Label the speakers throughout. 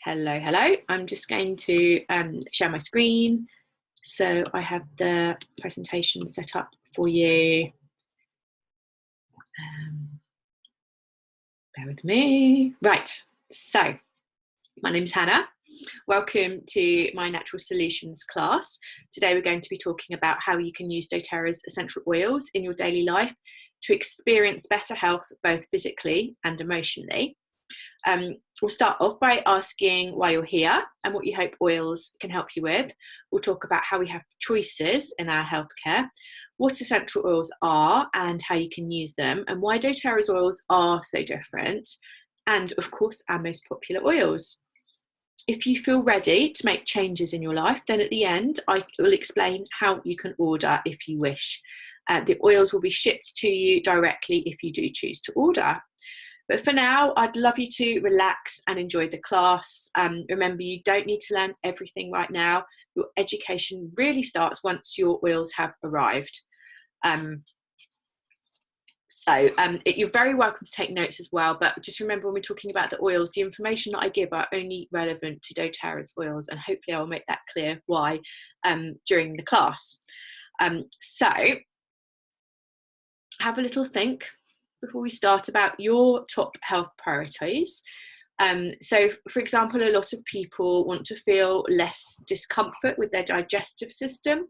Speaker 1: Hello, hello. I'm just going to share my screen. So I have the presentation set up for you. Bear with me. Right, so my name's Hannah. Welcome to my Natural Solutions class. Today we're going to be talking about how you can use doTERRA's essential oils in your daily life to experience better health, both physically and emotionally. We'll start off by asking why you're here and what you hope oils can help you with. We'll talk about how we have choices in our healthcare, what essential oils are and how you can use them, and why doTERRA's oils are so different, and of course our most popular oils. If you feel ready to make changes in your life, then at the end I will explain how you can order if you wish. The oils will be shipped to you directly if you do choose to order. But for now, I'd love you to relax and enjoy the class. Remember, you don't need to learn everything right now. Your education really starts once your oils have arrived. You're very welcome to take notes as well, but just remember when we're talking about the oils, the information that I give are only relevant to doTERRA's oils, and hopefully I'll make that clear why during the class. So have a little think before we start about your top health priorities. So for example, a lot of people want to feel less discomfort with their digestive system.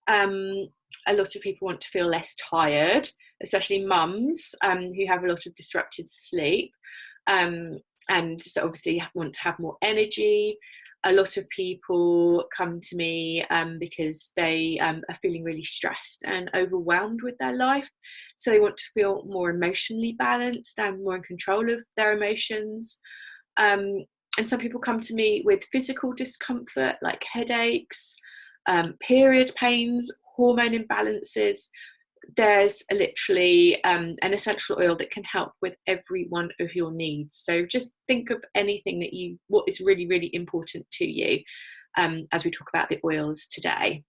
Speaker 1: A lot of people want to feel less tired, especially mums who have a lot of disrupted sleep, and so obviously want to have more energy. A lot of people come to me because they are feeling really stressed and overwhelmed with their life. So they want to feel more emotionally balanced and more in control of their emotions. And some people come to me with physical discomfort like headaches, period pains, hormone imbalances. There's literally an essential oil that can help with every one of your needs. So just think of anything that what is really, really important to you as we talk about the oils today.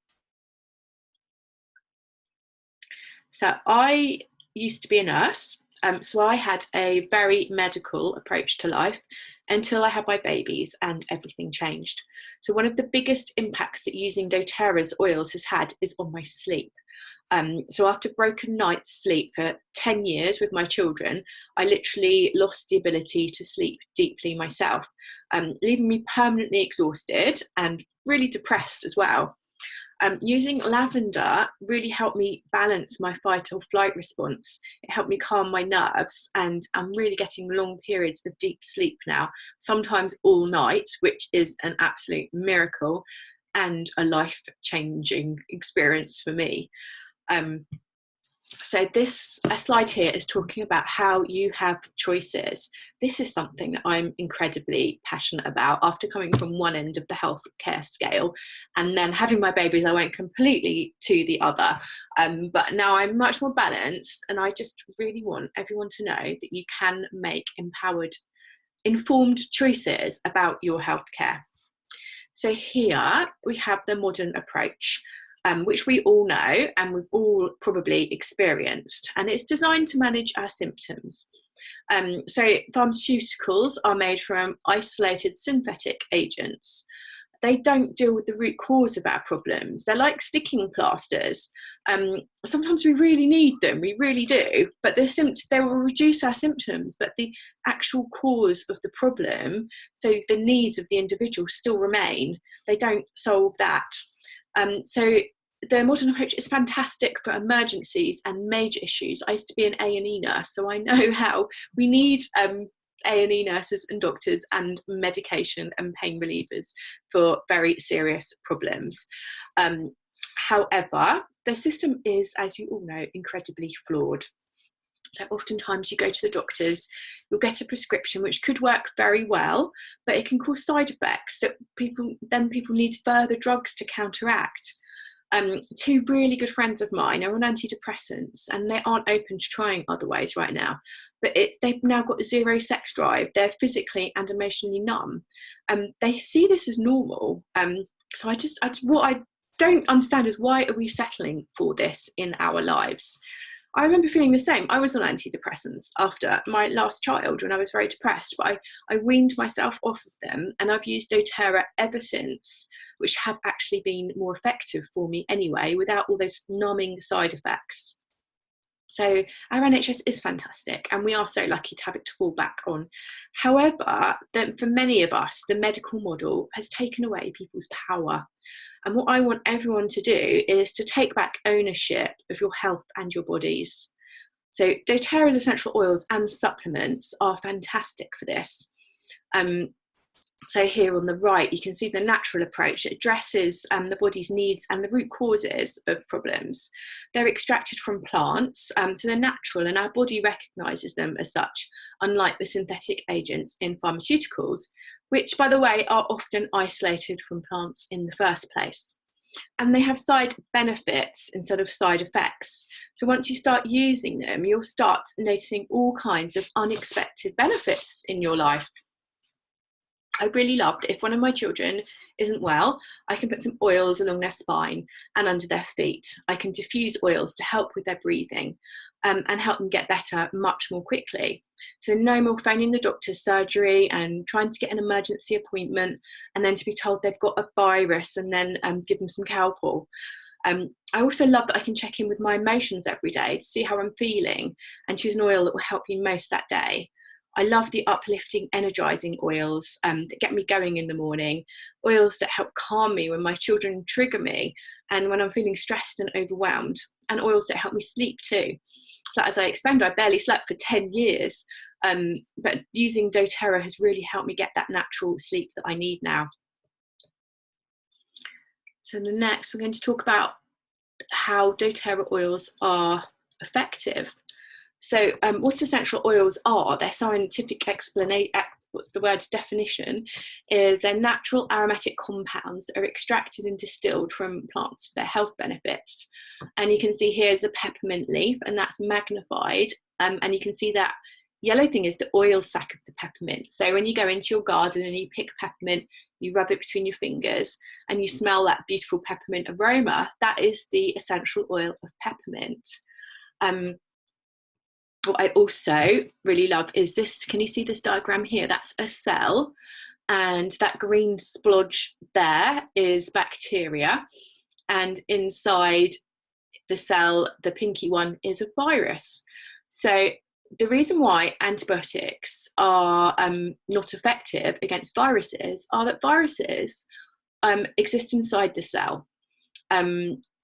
Speaker 1: So I used to be a nurse, so I had a very medical approach to life until I had my babies and everything changed. So one of the biggest impacts that using doTERRA's oils has had is on my sleep. So after broken nights sleep for 10 years with my children, I literally lost the ability to sleep deeply myself, leaving me permanently exhausted and really depressed as well. Using lavender really helped me balance my fight or flight response. It helped me calm my nerves, and I'm really getting long periods of deep sleep now, sometimes all night, which is an absolute miracle and a life-changing experience for me. So this slide here is talking about how you have choices. This is something that I'm incredibly passionate about. After coming from one end of the healthcare scale and then having my babies, I went completely to the other. But now I'm much more balanced, and I just really want everyone to know that you can make empowered, informed choices about your healthcare. So here we have the modern approach, which we all know and we've all probably experienced, and it's designed to manage our symptoms. So pharmaceuticals are made from isolated synthetic agents. They don't deal with the root cause of our problems. They're like sticking plasters. Sometimes we really need them, we really do, but they will reduce our symptoms, but the actual cause of the problem, so the needs of the individual, still remain. They don't solve that. So the modern approach is fantastic for emergencies and major issues. I used to be an A&E nurse, so I know how we need A&E nurses and doctors and medication and pain relievers for very serious problems. However, the system is, as you all know, incredibly flawed. So oftentimes you go to the doctors, you'll get a prescription which could work very well, but it can cause side effects that people need further drugs to counteract. Two really good friends of mine are on antidepressants, and they aren't open to trying other ways right now, but they've now got zero sex drive. They're physically and emotionally numb. They see this as normal. So what I don't understand is, why are we settling for this in our lives? I remember feeling the same. I was on antidepressants after my last child when I was very depressed, but I weaned myself off of them, and I've used doTERRA ever since, which have actually been more effective for me anyway, without all those numbing side effects. So our NHS is fantastic, and we are so lucky to have it to fall back on. However, for many of us, the medical model has taken away people's power. And what I want everyone to do is to take back ownership of your health and your bodies. So doTERRA's essential oils and supplements are fantastic for this. So here on the right, you can see the natural approach. It addresses the body's needs and the root causes of problems. They're extracted from plants, so they're natural, and our body recognises them as such, unlike the synthetic agents in pharmaceuticals, which, by the way, are often isolated from plants in the first place. And they have side benefits instead of side effects. So once you start using them, you'll start noticing all kinds of unexpected benefits in your life. I really loved if one of my children isn't well, I can put some oils along their spine and under their feet. I can diffuse oils to help with their breathing and help them get better much more quickly. So no more phoning the doctor's surgery and trying to get an emergency appointment and then to be told they've got a virus and then give them some Calpol. I also love that I can check in with my emotions every day to see how I'm feeling and choose an oil that will help me most that day. I love the uplifting, energising oils that get me going in the morning, oils that help calm me when my children trigger me and when I'm feeling stressed and overwhelmed, and oils that help me sleep too. So as I explained, I barely slept for 10 years, but using doTERRA has really helped me get that natural sleep that I need now. So the next, we're going to talk about how doTERRA oils are effective. So what essential oils are, their scientific explanation, definition, is they're natural aromatic compounds that are extracted and distilled from plants for their health benefits. And you can see here is a peppermint leaf, and that's magnified. And you can see that yellow thing is the oil sac of the peppermint. So when you go into your garden and you pick peppermint, you rub it between your fingers and you smell that beautiful peppermint aroma, that is the essential oil of peppermint. What I also really love is this. Can you see this diagram here? That's a cell, and that green splodge there is bacteria, and inside the cell, the pinky one, is a virus. So the reason why antibiotics are not effective against viruses are that viruses exist inside the cell.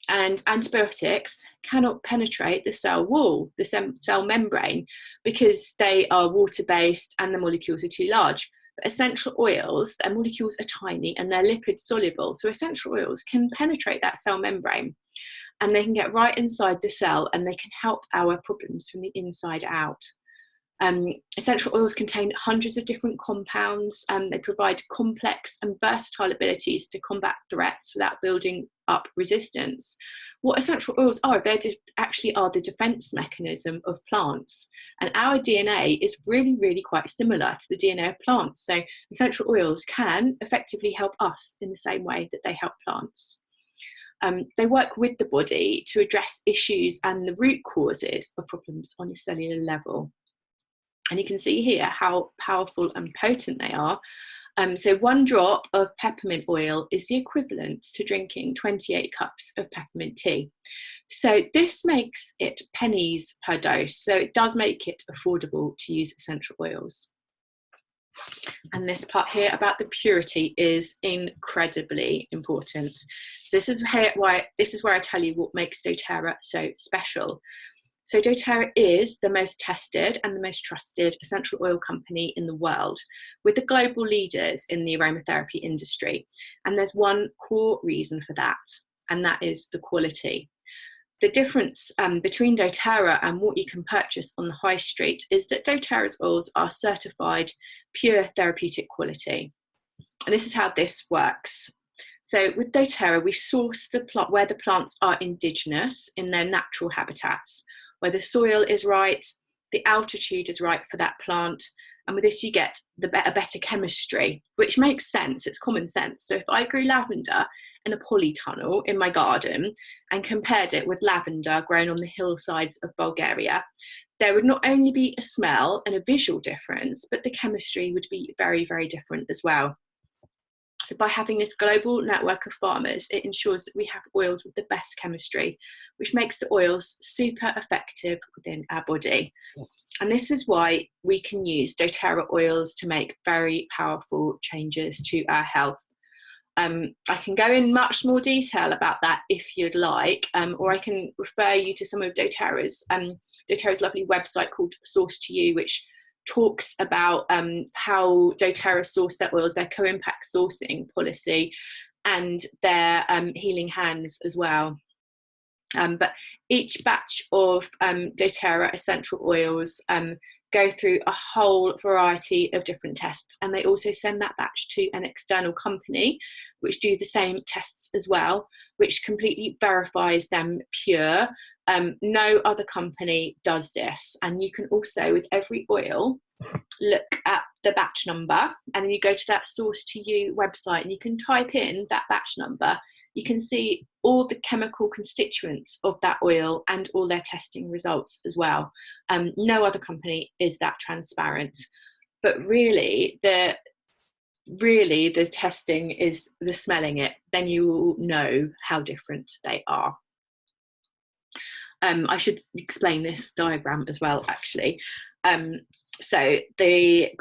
Speaker 1: And antibiotics cannot penetrate the cell wall, the cell membrane, because they are water-based and the molecules are too large. But essential oils, their molecules are tiny and they're lipid soluble. So essential oils can penetrate that cell membrane and they can get right inside the cell and they can help our problems from the inside out. Essential oils contain hundreds of different compounds. They provide complex and versatile abilities to combat threats without building up resistance. What essential oils are, they actually are the defense mechanism of plants. And our DNA is really, really quite similar to the DNA of plants. So essential oils can effectively help us in the same way that they help plants. They work with the body to address issues and the root causes of problems on a cellular level. And you can see here how powerful and potent they are. So 1 drop of peppermint oil is the equivalent to drinking 28 cups of peppermint tea. So this makes it pennies per dose. So it does make it affordable to use essential oils. And this part here about the purity is incredibly important. So this is where I tell you what makes doTERRA so special. So doTERRA is the most tested and the most trusted essential oil company in the world, with the global leaders in the aromatherapy industry. And there's one core reason for that, and that is the quality. The difference between doTERRA and what you can purchase on the high street is that doTERRA's oils are certified pure therapeutic quality. And this is how this works. So with doTERRA, we source the plot where the plants are indigenous in their natural habitats, where the soil is right, the altitude is right for that plant, and with this you get a better chemistry, which makes sense, it's common sense. So if I grew lavender in a polytunnel in my garden and compared it with lavender grown on the hillsides of Bulgaria, there would not only be a smell and a visual difference, but the chemistry would be very, very different as well. So by having this global network of farmers, it ensures that we have oils with the best chemistry, which makes the oils super effective within our body. And this is why we can use doTERRA oils to make very powerful changes to our health. I can go in much more detail about that if you'd like, or I can refer you to some of doTERRA's lovely website called Source to You, which talks about how doTERRA source their oils, their co-impact sourcing policy, and their healing hands as well. But each batch of doTERRA essential oils go through a whole variety of different tests, and they also send that batch to an external company which do the same tests as well, which completely verifies them pure. No other company does this. And you can also, with every oil, look at the batch number, and then you go to that Source to You website and you can type in that batch number. You can see all the chemical constituents of that oil and all their testing results as well. No other company is that transparent. But really the testing is the smelling it, then you will know how different they are. I should explain this diagram as well, actually. So the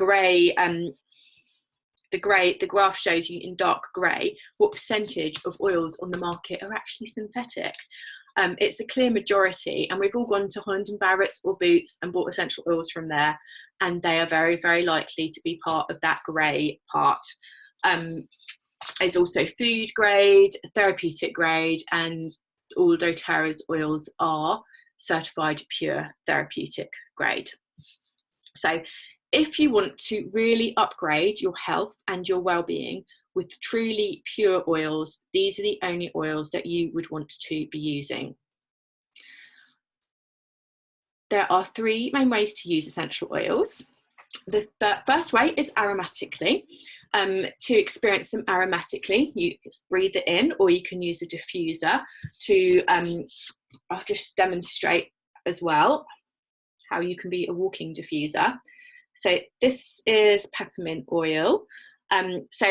Speaker 1: graph shows you in dark grey what percentage of oils on the market are actually synthetic. It's a clear majority, and we've all gone to Holland & Barrett's or Boots and bought essential oils from there, and they are very, very likely to be part of that grey part. There's also food grade, therapeutic grade, and all doTERRA's oils are certified pure therapeutic grade. So if you want to really upgrade your health and your well-being with truly pure oils, these are the only oils that you would want to be using. There are three main ways to use essential oils. The first way is aromatically. To experience them aromatically, you breathe it in, or you can use a diffuser to, I'll just demonstrate as well how you can be a walking diffuser. So this is peppermint oil. So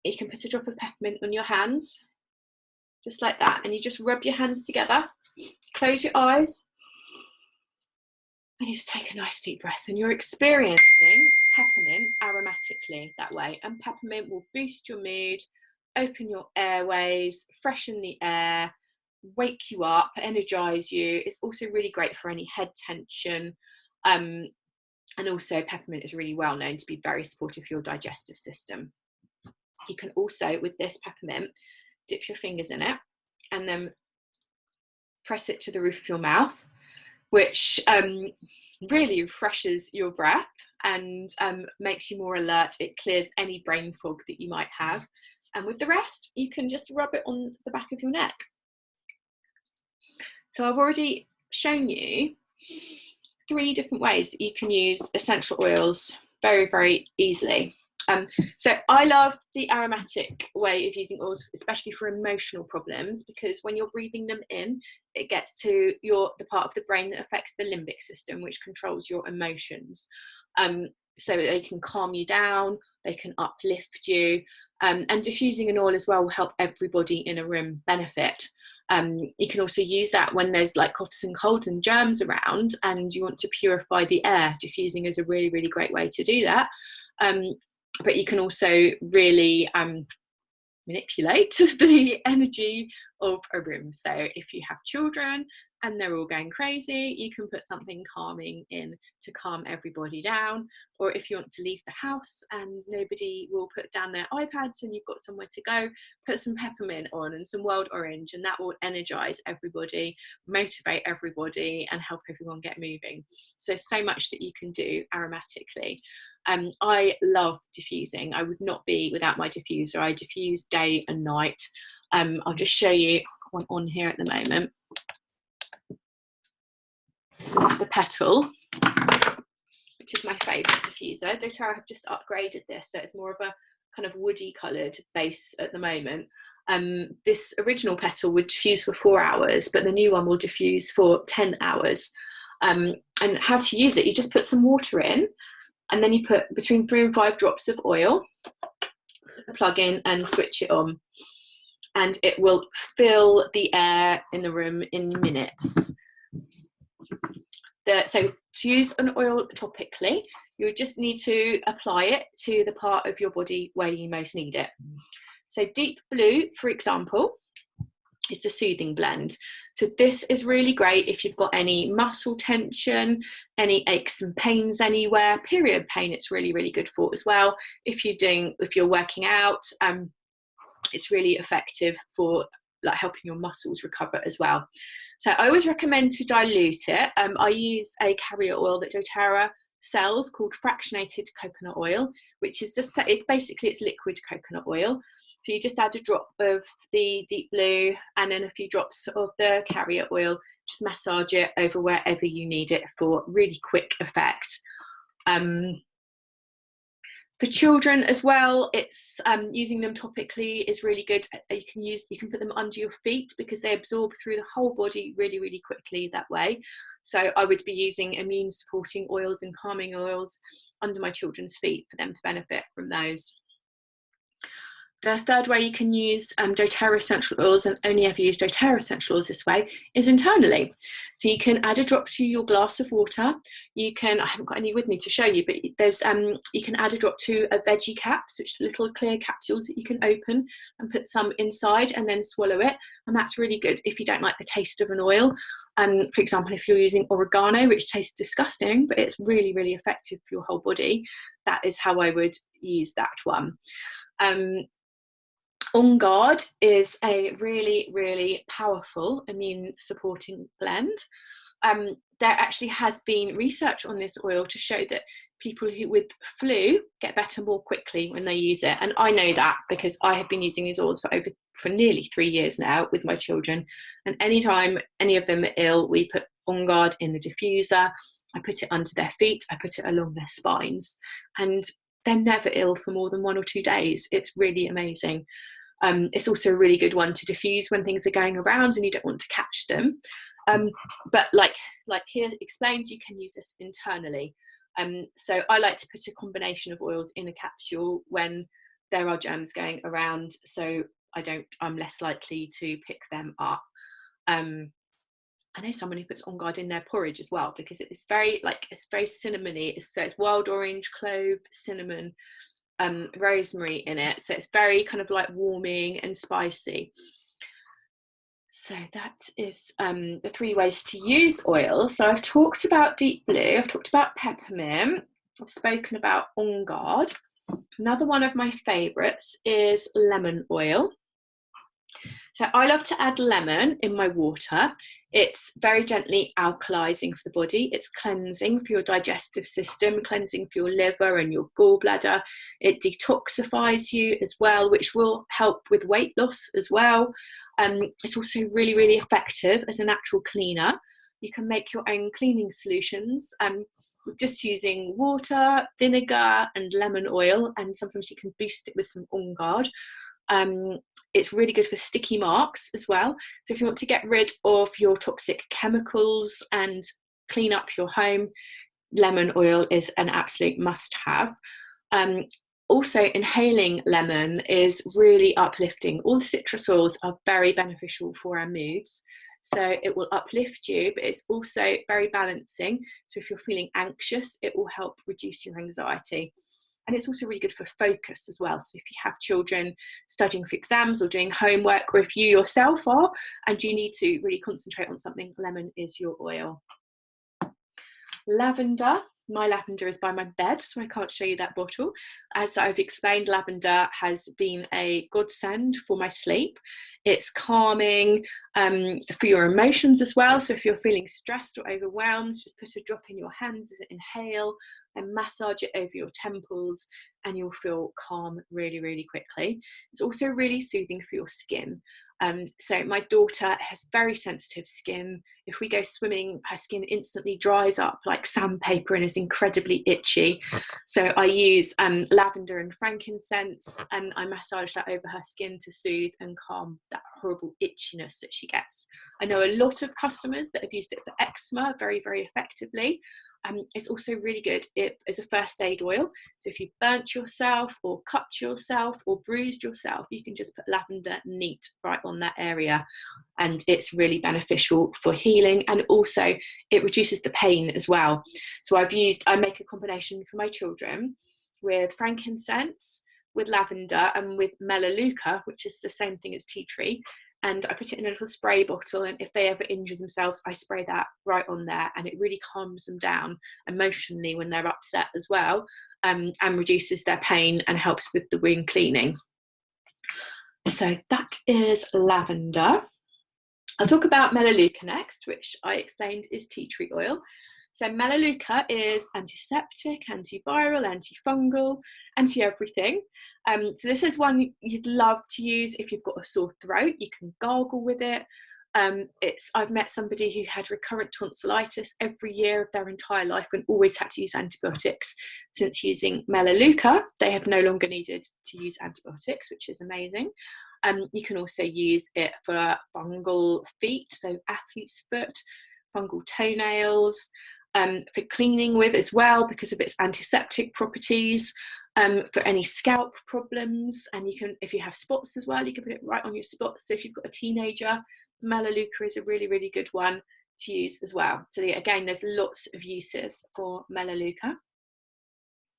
Speaker 1: you can put a drop of peppermint on your hands, just like that, and you just rub your hands together, close your eyes, and you just take a nice deep breath, and you're experiencing peppermint aromatically that way. And peppermint will boost your mood, open your airways, freshen the air, wake you up, energize you. It's also really great for any head tension. And also peppermint is really well known to be very supportive for your digestive system. You can also, with this peppermint, dip your fingers in it and then press it to the roof of your mouth, which really refreshes your breath and makes you more alert. It clears any brain fog that you might have. And with the rest, you can just rub it on the back of your neck. So I've already shown you 3 different ways that you can use essential oils very, very easily. So I love the aromatic way of using oils, especially for emotional problems, because when you're breathing them in, it gets to the part of the brain that affects the limbic system, which controls your emotions. So they can calm you down, they can uplift you, and diffusing an oil as well will help everybody in a room benefit. You can also use that when there's like coughs and colds and germs around and you want to purify the air. Diffusing is a really, really great way to do that. But you can also really manipulate the energy of a room. So if you have children and they're all going crazy, you can put something calming in to calm everybody down. Or if you want to leave the house and nobody will put down their iPads and you've got somewhere to go, put some peppermint on and some wild orange, and that will energize everybody, motivate everybody, and help everyone get moving. So there's so much that you can do aromatically. I love diffusing. I would not be without my diffuser. I diffuse day and night. I'll just show you one on here at the moment. So that's the Petal, which is my favourite diffuser. doTERRA have just upgraded this, so it's more of a kind of woody coloured base at the moment. This original petal would diffuse for 4 hours, but the new one will diffuse for 10 hours. And how to use it, you just put some water in, and then you put between 3 and 5 drops of oil, plug in and switch it on. And it will fill the air in the room in minutes. So to use an oil topically, you just need to apply it to the part of your body where you most need it. So Deep Blue, for example, is the soothing blend. So this is really great if you've got any muscle tension, any aches and pains anywhere. Period pain, it's really, really good for as well. If you're working out, it's really effective for like helping your muscles recover as well. So I always recommend to dilute it. I use a carrier oil that doTERRA sells called fractionated coconut oil, which is just, it's liquid coconut oil. So you just add a drop of the Deep Blue and then a few drops of the carrier oil, just massage it over wherever you need it for really quick effect. For children as well, it's using them topically is really good. You can put them under your feet because they absorb through the whole body really, really quickly that way. So I would be using immune supporting oils and calming oils under my children's feet for them to benefit from those. The third way you can use doTERRA essential oils, and only ever use doTERRA essential oils this way, is internally. So you can add a drop to your glass of water. I haven't got any with me to show you, but there's you can add a drop to a veggie caps, which are little clear capsules that you can open and put some inside and then swallow it. And that's really good if you don't like the taste of an oil. For example, if you're using oregano, which tastes disgusting, but it's really, really effective for your whole body, that is how I would use that one. On Guard is a really, really powerful immune supporting blend. There actually has been research on this oil to show that people with flu get better more quickly when they use it. And I know that because I have been using these oils for nearly 3 years now with my children. And anytime any of them are ill, we put On Guard in the diffuser. I put it under their feet. I put it along their spines. And they're never ill for more than 1 or 2 days. It's really amazing. It's also a really good one to diffuse when things are going around and you don't want to catch them. But like here explains, you can use this internally. So I like to put a combination of oils in a capsule when there are germs going around, so I'm less likely to pick them up. I know someone who puts On Guard in their porridge as well, because it's very cinnamony. So it's wild orange, clove, cinnamon, rosemary in it, so it's very kind of like warming and spicy. So that is the 3 ways to use oil. So I've talked about Deep Blue, I've talked about peppermint, I've spoken about On Guard. Another one of my favorites is lemon oil. So I love to add lemon in my water. It's very gently alkalizing for the body. It's cleansing for your digestive system, cleansing for your liver and your gallbladder. It detoxifies you as well, which will help with weight loss as well. It's also really, really effective as a natural cleaner. You can make your own cleaning solutions just using water, vinegar and lemon oil, and sometimes you can boost it with some On Guard. It's really good for sticky marks as well. So if you want to get rid of your toxic chemicals and clean up your home, lemon oil is an absolute must-have. Also, inhaling lemon is really uplifting. All the citrus oils are very beneficial for our moods. So it will uplift you, but it's also very balancing. So if you're feeling anxious, it will help reduce your anxiety. And it's also really good for focus as well. So if you have children studying for exams or doing homework, or if you yourself are and you need to really concentrate on something, lemon is your oil. Lavender. My lavender is by my bed, so I can't show you that bottle. As I've explained, lavender has been a godsend for my sleep. It's calming for your emotions as well. So if you're feeling stressed or overwhelmed, just put a drop in your hands, inhale, and massage it over your temples, and you'll feel calm really, really quickly. It's also really soothing for your skin. So my daughter has very sensitive skin. If we go swimming, her skin instantly dries up like sandpaper and is incredibly itchy. So I use lavender and frankincense, and I massage that over her skin to soothe and calm that horrible itchiness that she gets. I know a lot of customers that have used it for eczema very, very effectively. It's also really good as a first aid oil. So if you've burnt yourself or cut yourself or bruised yourself, you can just put lavender neat right on that area, and it's really beneficial for healing, and also it reduces the pain as well. So I make a combination for my children with frankincense, with lavender, and with melaleuca, which is the same thing as tea tree. And I put it in a little spray bottle, and if they ever injure themselves, I spray that right on there, and it really calms them down emotionally when they're upset as well, and reduces their pain and helps with the wound cleaning. So that is lavender. I'll talk about melaleuca next, which I explained is tea tree oil. So melaleuca is antiseptic, antiviral, antifungal, anti-everything. So this is one you'd love to use if you've got a sore throat. You can gargle with it. I've met somebody who had recurrent tonsillitis every year of their entire life and always had to use antibiotics. Since using melaleuca, they have no longer needed to use antibiotics, which is amazing. You can also use it for fungal feet, so athlete's foot, fungal toenails, for cleaning with as well because of its antiseptic properties, for any scalp problems, and you can, if you have spots as well, you can put it right on your spots. So if you've got a teenager, melaleuca is a really, really good one to use as well. So again, there's lots of uses for melaleuca.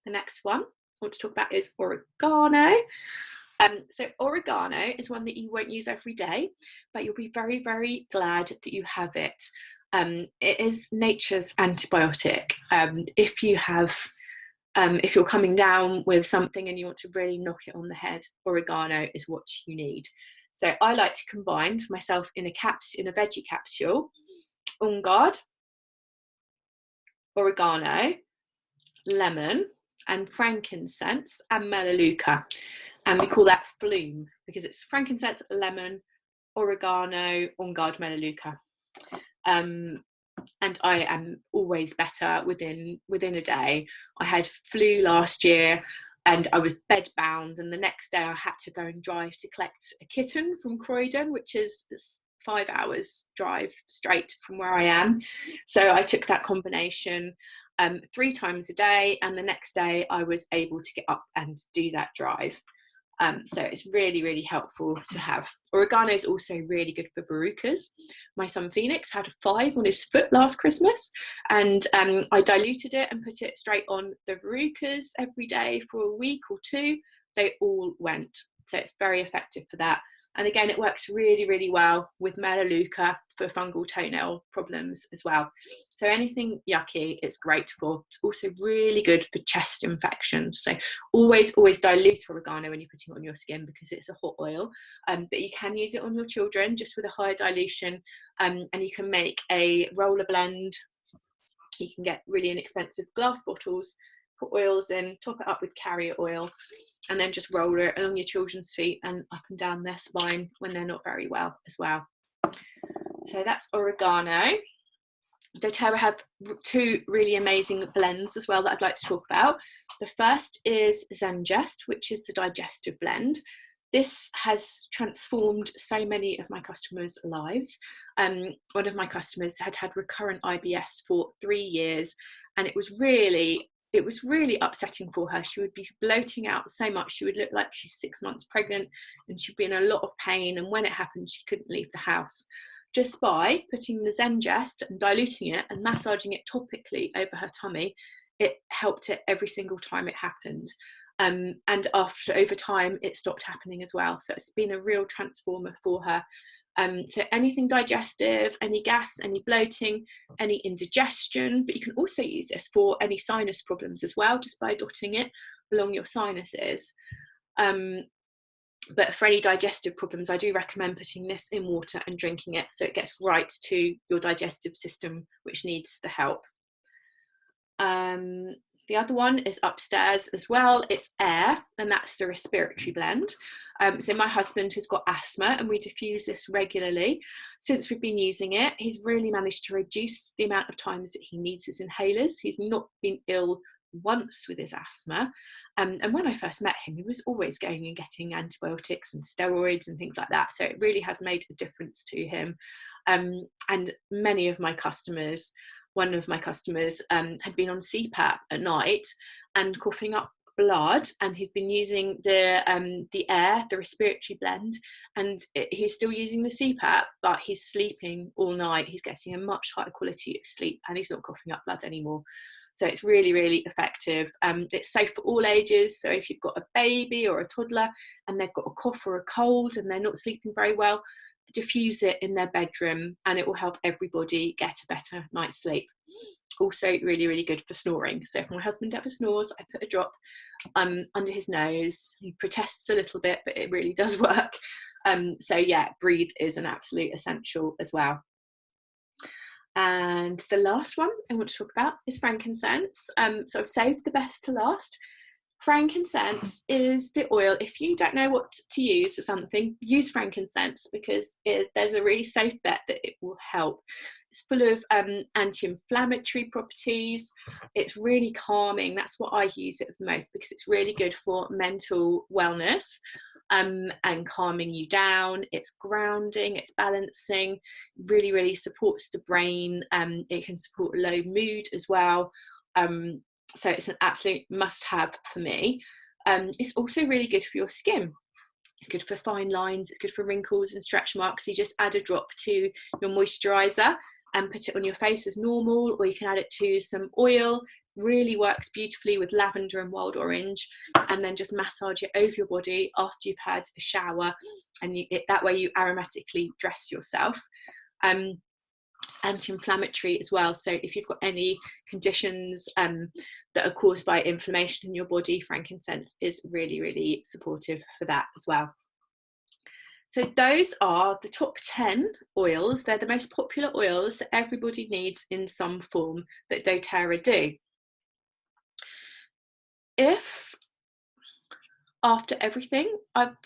Speaker 1: The next one I want to talk about is oregano. So oregano is one that you won't use every day, but you'll be very, very glad that you have it. It is nature's antibiotic. If you're coming down with something and you want to really knock it on the head, oregano is what you need. So I like to combine for myself in a veggie capsule, on guard, oregano, lemon, and frankincense and melaleuca, and we call that Flume because it's frankincense, lemon, oregano, on guard, melaleuca. And I am always better within a day. I had flu last year and I was bedbound, and the next day I had to go and drive to collect a kitten from Croydon, which is 5 hours drive straight from where I am. So I took that combination 3 times a day, and the next day I was able to get up and do that drive. So it's really, really helpful to have. Oregano is also really good for verrucas. My son Phoenix had a 5 on his foot last Christmas, and I diluted it and put it straight on the verrucas every day for a week or 2. They all went. So it's very effective for that. And again, it works really, really well with melaleuca for fungal toenail problems as well. So anything yucky, it's great for. It's also really good for chest infections. So always dilute oregano when you're putting it on your skin because it's a hot oil. But you can use it on your children just with a higher dilution. And you can make a roller blend. You can get really inexpensive glass bottles, put oils in, top it up with carrier oil, and then just roll it along your children's feet and up and down their spine when they're not very well as well. So that's oregano. dōTERRA have 2 really amazing blends as well that I'd like to talk about. The first is Zengest, which is the digestive blend. This has transformed so many of my customers' lives. One of my customers had recurrent IBS for 3 years, and it was really upsetting for her. She would be bloating out so much. She would look like she's 6 months pregnant, and she'd be in a lot of pain. And when it happened, she couldn't leave the house. Just by putting the Zengest and diluting it and massaging it topically over her tummy, it helped it every single time it happened. And over time, it stopped happening as well. So it's been a real transformer for her. So anything digestive, any gas, any bloating, any indigestion, but you can also use this for any sinus problems as well, just by dotting it along your sinuses. But for any digestive problems, I do recommend putting this in water and drinking it so it gets right to your digestive system, which needs the help. The other one is upstairs as well. It's air, and that's the respiratory blend. So my husband has got asthma, and we diffuse this regularly. Since we've been using it, he's really managed to reduce the amount of times that he needs his inhalers. He's not been ill once with his asthma. And when I first met him, he was always going and getting antibiotics and steroids and things like that. So it really has made a difference to him. And many of my customers, one of my customers had been on CPAP at night and coughing up blood, and he'd been using the air, the respiratory blend, and he's still using the CPAP, but he's sleeping all night. He's getting a much higher quality of sleep, and he's not coughing up blood anymore. So it's really, really effective. It's safe for all ages. So if you've got a baby or a toddler and they've got a cough or a cold and they're not sleeping very well, diffuse it in their bedroom, and it will help everybody get a better night's sleep. Also really, really good for snoring. So if my husband ever snores, I put a drop under his nose. He protests a little bit, but it really does work. So yeah, breathe is an absolute essential as well. And the last one I want to talk about is frankincense. So I've saved the best to last. Frankincense is the oil. If you don't know what to use for something, use frankincense, because there's a really safe bet that it will help. It's full of anti-inflammatory properties. It's really calming. That's what I use it the most, because it's really good for mental wellness and calming you down. It's grounding, it's balancing, really, really supports the brain. It can support low mood as well. So it's an absolute must-have for me. It's also really good for your skin. It's good for fine lines, it's good for wrinkles and stretch marks. You just add a drop to your moisturiser and put it on your face as normal, or you can add it to some oil. Really works beautifully with lavender and wild orange, and then just massage it over your body after you've had a shower, and that way you aromatically dress yourself. It's anti-inflammatory as well, so if you've got any conditions that are caused by inflammation in your body, frankincense is really, really supportive for that as well. So those are the top 10 oils. They're the most popular oils that everybody needs in some form that doTERRA do. If after everything I've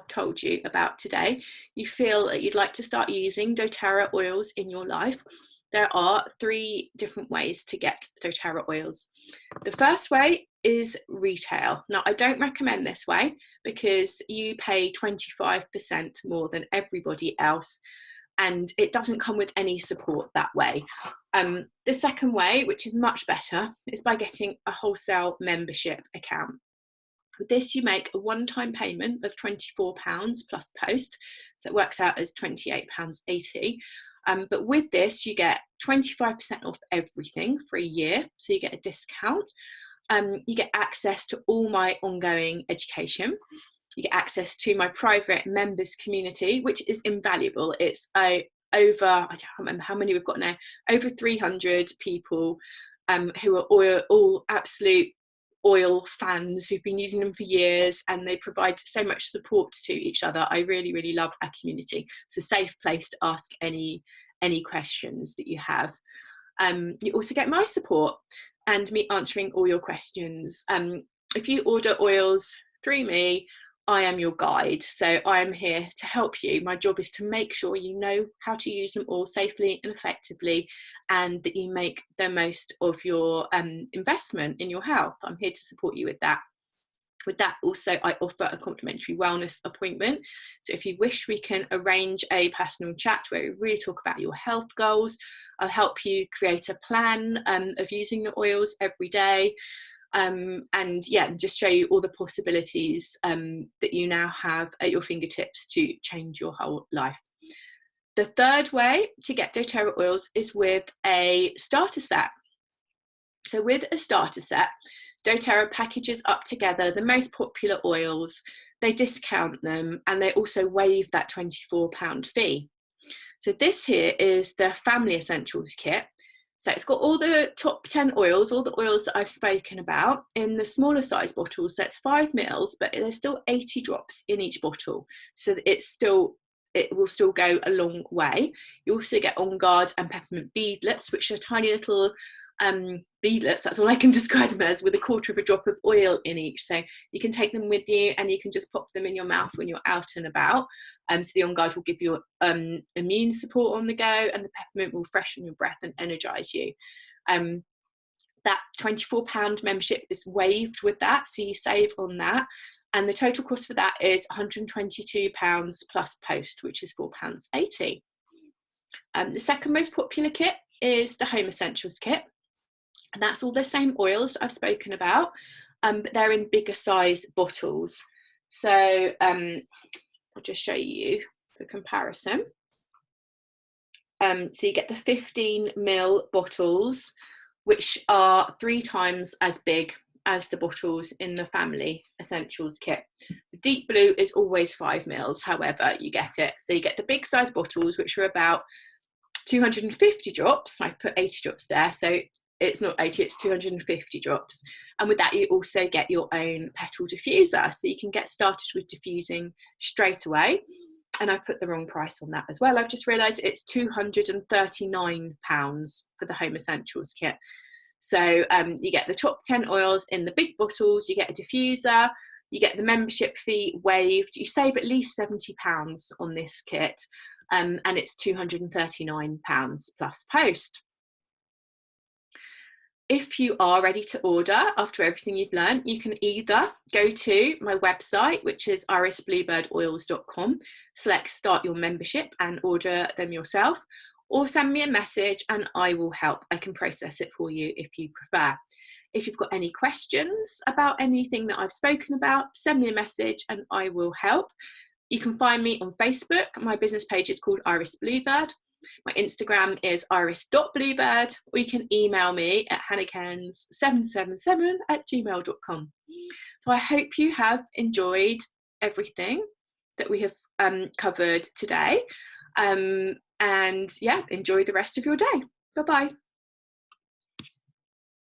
Speaker 1: told you about today, you feel that you'd like to start using doTERRA oils in your life, there are 3 different ways to get doTERRA oils. The first way is retail. Now, I don't recommend this way because you pay 25% more than everybody else, and it doesn't come with any support that way. The second way, which is much better, is by getting a wholesale membership account. With this, you make a one-time payment of £24 plus post, so it works out as £28.80. But with this, you get 25% off everything for a year, so you get a discount. You get access to all my ongoing education. You get access to my private members community, which is invaluable. It's over, I don't remember how many we've got now, over 300 people who are all absolute oil fans who've been using them for years, and they provide so much support to each other. I really, really love our community. It's a safe place to ask any questions that you have. You also get my support and me answering all your questions. If you order oils through me, I am your guide, so I'm here to help you. My job is to make sure you know how to use them all safely and effectively, and that you make the most of your investment in your health. I'm here to support you with that. With that, also, I offer a complimentary wellness appointment. So if you wish, we can arrange a personal chat where we really talk about your health goals. I'll help you create a plan of using the oils every day. And yeah, just show you all the possibilities that you now have at your fingertips to change your whole life. The third way to get doTERRA oils is with a starter set. So with a starter set, doTERRA packages up together the most popular oils, they discount them, and they also waive that £24 fee. So this here is the Family Essentials kit. So it's got all the top 10 oils, all the oils that I've spoken about in the smaller size bottles. So it's 5 mils, but there's still 80 drops in each bottle. So it will still go a long way. You also get On Guard and peppermint beadlets, which are tiny little beadlets, that's all I can describe them as, with 1/4 drop of oil in each. So you can take them with you and you can just pop them in your mouth when you're out and about. So the On Guard will give you immune support on the go, and the peppermint will freshen your breath and energise you. That £24 membership is waived with that, so you save on that. And the total cost for that is £122 plus post, which is £4.80. The second most popular kit is the Home Essentials kit. And that's all the same oils that I've spoken about, but they're in bigger size bottles. So I'll just show you for comparison. So you get the 15ml bottles, which are 3 times as big as the bottles in the Family Essentials kit. The deep blue is always 5ml, however you get it. So you get the big size bottles, which are about 250 drops. I put 80 drops there, so it's not 80, it's 250 drops. And with that, you also get your own petal diffuser, so you can get started with diffusing straight away. And I've put the wrong price on that as well. I've just realised it's £239 for the Home Essentials kit. So you get the top 10 oils in the big bottles, you get a diffuser, you get the membership fee waived, you save at least £70 on this kit, and it's £239 plus post. If you are ready to order after everything you've learned, you can either go to my website, which is irisbluebirdoils.com, select start your membership and order them yourself, or send me a message and I will help. I can process it for you if you prefer. If you've got any questions about anything that I've spoken about, send me a message and I will help. You can find me on Facebook. My business page is called Iris Bluebird. My Instagram is iris.bluebird, or you can email me at hannahcairns777@gmail.com. So I hope you have enjoyed everything that we have covered today. And yeah, enjoy the rest of your day. Bye-bye.